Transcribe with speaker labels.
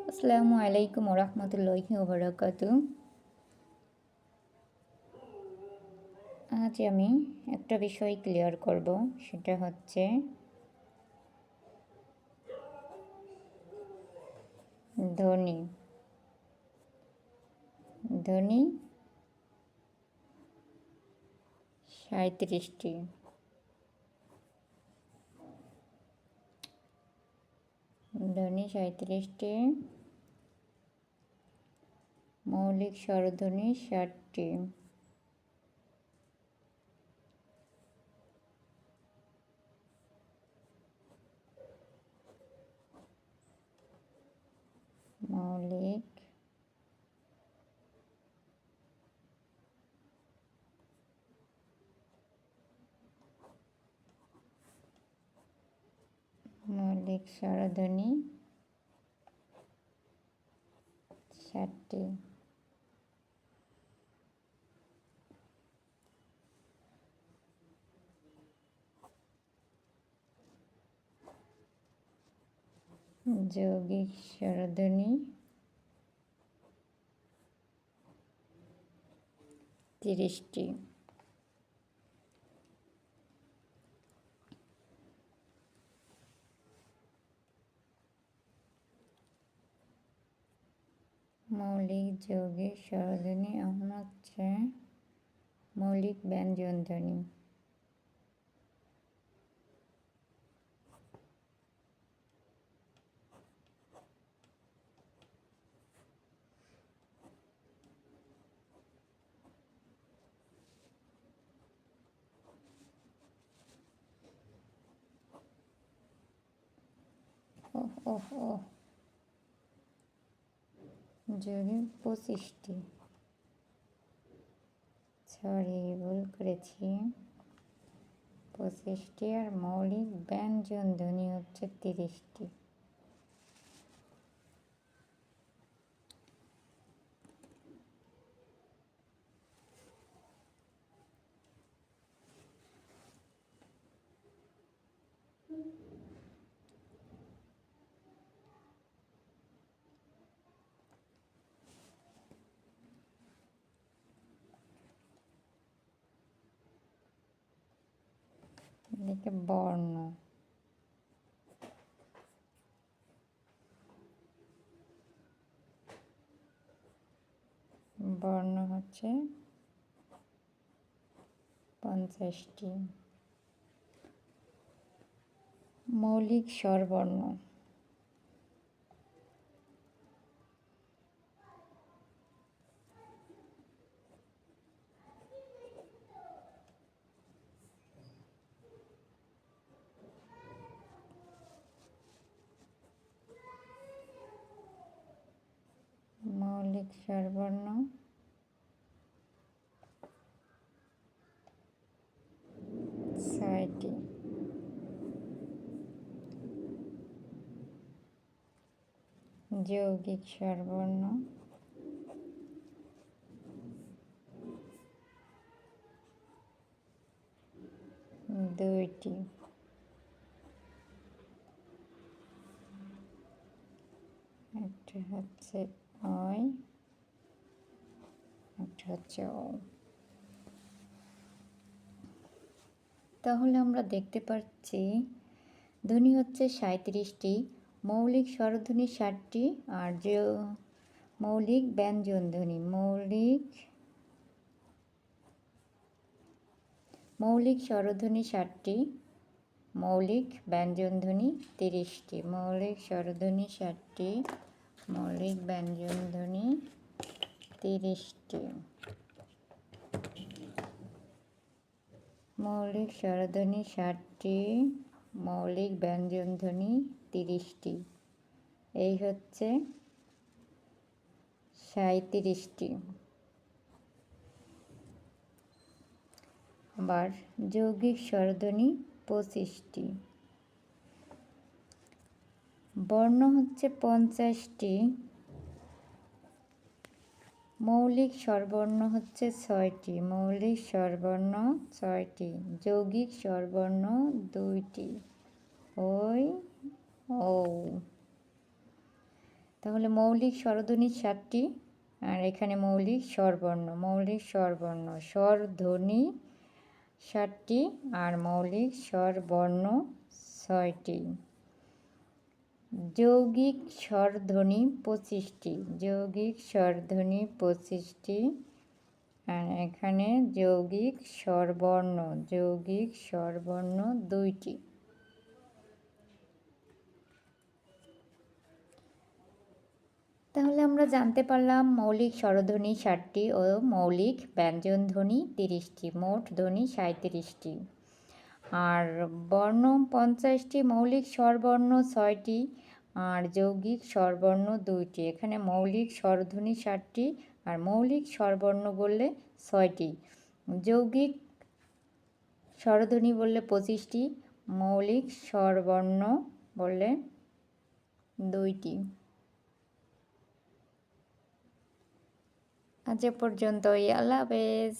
Speaker 1: আসসালামু আলাইকুম ওরহমতুল্লাহি ওবারাকাতু। আজ আমি একটা বিষয় ক্লিয়ার করব, সেটা হচ্ছে ধ্বনি। ধ্বনি ৩৭টি। ধ্বনি ৩৭টি, মৌলিক স্বরধ্বনি ৬০টি। মৌলিক মৌলিক স্বরধ্বনি ৬০টি। যৌগিক স্বরধ্বনি ৩০টি। মৌলিক যৌগিক স্বরধ্বনি এখন হচ্ছে মৌলিক ব্যঞ্জন ধ্বনি। যৌগিক ২৫টি। সরি, ভুল করেছি, ২৫টি। আর মৌলিক ব্যঞ্জন ধ্বনি হচ্ছে ৩০টি। এদিকে বর্ণ। বর্ণ হচ্ছে ৫০টি। মৌলিক স্বরবর্ণ। মৌলিক স্বরবর্ণ ৬টি। যৌগিক স্বরবর্ণ ২টি। একটা হচ্ছে অয়, একটা হচ্ছে অ। তাহলে আমরা দেখতে পাচ্ছি ধ্বনি হচ্ছে ৩৭টি, মৌলিক স্বরধ্বনি ৬০টি, আর যে মৌলিক ব্যঞ্জন ধ্বনি মৌলিক স্বরধ্বনি ৬০টি, মৌলিক ব্যঞ্জন ধ্বনি ৩০টি। মৌলিক স্বরধ্বনি ৬০টি, মৌলিক ব্যঞ্জন ধ্বনি ৩০টি। মৌলিক স্বরধ্বনি ৬০টি, মৌলিক ব্যঞ্জন ধ্বনি ৩০টি। এই হচ্ছে ৩৭টি। আবার যৌগিক স্বরধ্বনি ২৫টি। বর্ণ হচ্ছে ৫০টি, মৌলিক স্বরবর্ণ হচ্ছে ৬টি। মৌলিক স্বরবর্ণ ৬টি, যৌগিক স্বরবর্ণ ২টি। ওই ও। তাহলে মৌলিক স্বরধ্বনি 7টি, আর এখানে মৌলিক স্বরবর্ণ, মৌলিক স্বরবর্ণ, স্বরধ্বনি 7টি আর মৌলিক স্বরবর্ণ 6টি। যৌগিক স্বরধ্বনি 25টি, যৌগিক স্বরধ্বনি 25টি, আর এখানে যৌগিক স্বরবর্ণ, যৌগিক স্বরবর্ণ 2টি। তাহলে আমরা জানতে পারলাম মৌলিক স্বরধ্বনি 7টি ও মৌলিক ব্যঞ্জনধ্বনি 30টি, মোট ধ্বনি 37টি। আর বর্ণ 50টি, মৌলিক স্বরবর্ণ 6টি আর যৌগিক স্বরবর্ণ 2টি। এখানে মৌলিক স্বরধ্বনি 7টি আর মৌলিক স্বরবর্ণ বললে 6টি, যৌগিক স্বরধ্বনি বললে 25টি, মৌলিক স্বরবর্ণ বললে 2টি। আজ এ পর্যন্তই, আল্লাহ হাফেজ।